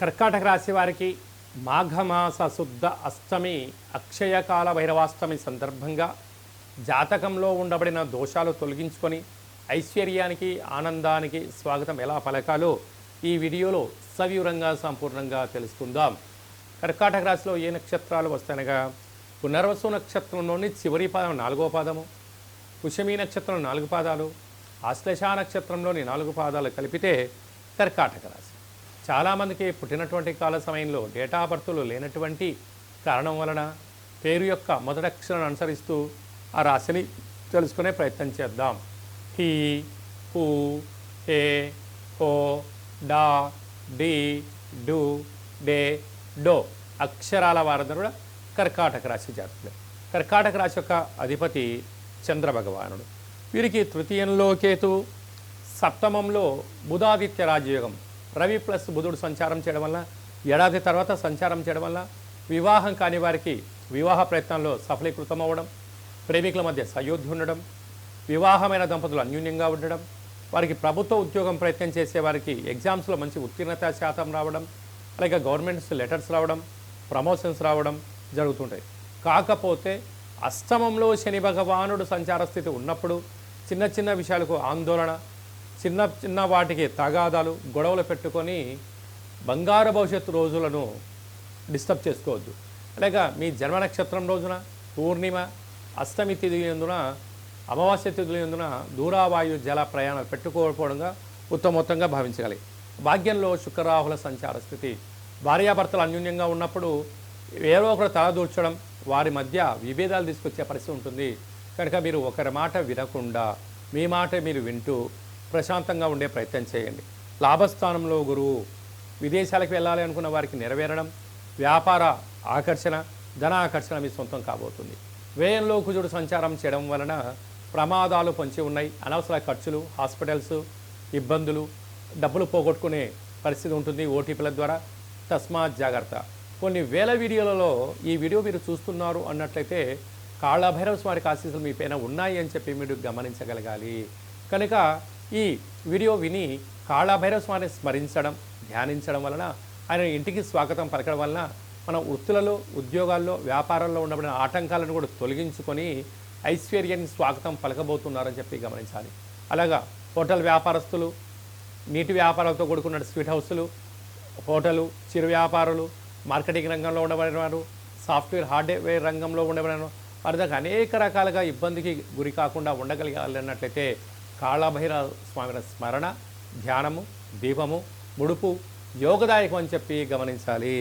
కర్కాటక రాశి వారికి మాఘమాస శుద్ధ అష్టమి అక్షయకాల భైరవాష్టమి సందర్భంగా జాతకంలో ఉండబడిన దోషాలు తొలగించుకొని ఐశ్వర్యానికి ఆనందానికి స్వాగతం ఎలా పలకాలో ఈ వీడియోలో సవివరంగా సంపూర్ణంగా తెలుసుకుందాం. కర్కాటక రాశిలో ఏ నక్షత్రాలు వస్తాయనగా పునర్వసు నక్షత్రంలోని చివరి పాదం 4వ పాదము, పుష్యమి నక్షత్రం 4 పాదాలు, ఆశ్లేష నక్షత్రంలోని 4 పాదాలు కలిపితే కర్కాటక రాశి. చాలామందికి పుట్టినటువంటి కాల సమయంలో డేటా బర్తులు లేనటువంటి కారణం వలన పేరు యొక్క మొదటి అక్షరాన్ని అనుసరిస్తూ ఆ రాశిని తెలుసుకునే ప్రయత్నం చేద్దాం. హీ, హూ, హే, హో, డా, డి, డు, డే, డో అక్షరాల వారందరూ కూడా కర్కాటక రాశి జాతకులే. కర్కాటక రాశి యొక్క అధిపతి చంద్ర భగవానుడు. వీరికి తృతీయంలో కేతు, సప్తమంలో బుధాదిత్య రాజయోగం. రవి ప్లస్ బుధుడు సంచారం చేయడం వల్ల, ఏడాది తర్వాత సంచారం చేయడం వల్ల వివాహం కాని వారికి వివాహ ప్రయత్నాల్లో సఫలీకృతం అవ్వడం, ప్రేమికుల మధ్య సయోధ్య ఉండడం, వివాహమైన దంపతులు అన్యూన్యంగా ఉండడం, వారికి ప్రభుత్వ ఉద్యోగం ప్రయత్నం చేసే వారికి ఎగ్జామ్స్లో మంచి ఉత్తీర్ణత శాతం రావడం, అలాగే గవర్నమెంట్స్ లెటర్స్ రావడం, ప్రమోషన్స్ రావడం జరుగుతుంటాయి. కాకపోతే అష్టమంలో శని భగవానుడు సంచార స్థితి ఉన్నప్పుడు చిన్న చిన్న విషయాలకు ఆందోళన, చిన్న చిన్న వాటికి తగాదాలు, గొడవలు పెట్టుకొని బంగారు భవిష్యత్తు రోజులను డిస్టర్బ్ చేసుకోవద్దు. అలాగే మీ జన్మ నక్షత్రం రోజున పూర్ణిమ, అష్టమి తిథి ఎందున, అమావాస్య తిథులు ఎందున దూరావాయు జల ప్రయాణాలు పెట్టుకోకపోవడంగా ఉత్తమోత్తంగా భావించగలి. భాగ్యంలో శుక్రరాహుల సంచార స్థితి. భార్యాభర్తలు అన్యూన్యంగా ఉన్నప్పుడు ఏదో ఒకరు తలదూర్చడం, వారి మధ్య విభేదాలు తీసుకొచ్చే పరిస్థితి ఉంటుంది. కనుక మీరు ఒకరి మాట వినకుండా మీ మాట మీరు వింటూ ప్రశాంతంగా ఉండే ప్రయత్నం చేయండి. లాభస్థానంలో గురువు. విదేశాలకు వెళ్ళాలి అనుకున్న వారికి నెరవేరడం, వ్యాపార ఆకర్షణ, ధన ఆకర్షణ మీ సొంతం కాబోతుంది. వ్యయంలో కుజుడు సంచారం చేయడం వలన ప్రమాదాలు పొంచి ఉన్నాయి. అనవసర ఖర్చులు, హాస్పిటల్స్, ఇబ్బందులు, డబ్బులు పోగొట్టుకునే పరిస్థితి ఉంటుంది ఓటీపీల ద్వారా. తస్మాత్ జాగ్రత్త. కొన్ని వేల వీడియోలలో ఈ వీడియో మీరు చూస్తున్నారు అన్నట్లయితే కాళభైరవ స్వామి ఆశీస్సులు మీ పైన ఉన్నాయి అని చెప్పి మీరు గమనించగలగాలి. కనుక ఈ వీడియో విని కాళభైరవ స్వామిని స్మరించడం, ధ్యానించడం వలన, ఆయన ఇంటికి స్వాగతం పలకడం వలన మన వృత్తులలో, ఉద్యోగాల్లో, వ్యాపారాల్లో ఉండబడిన ఆటంకాలను కూడా తొలగించుకొని ఐశ్వర్యాన్ని స్వాగతం పలకబోతున్నారని చెప్పి గమనించాలి. అలాగా హోటల్ వ్యాపారస్తులు, నీటి వ్యాపారాలతో కూడుకున్న స్వీట్ హౌస్లు, హోటలు, చిరు వ్యాపారులు, మార్కెటింగ్ రంగంలో ఉండబడిన వారు, సాఫ్ట్వేర్ హార్డ్వేర్ రంగంలో ఉండబడిన వారి దగ్గర అనేక రకాలుగా ఇబ్బందికి గురి కాకుండా ఉండగలిగాలి అన్నట్లయితే కాళభైరవ స్వామి స్మరణ, ధ్యానము, దీపము, ముడుపు యోగదాయకం అని చెప్పి గమనించాలి.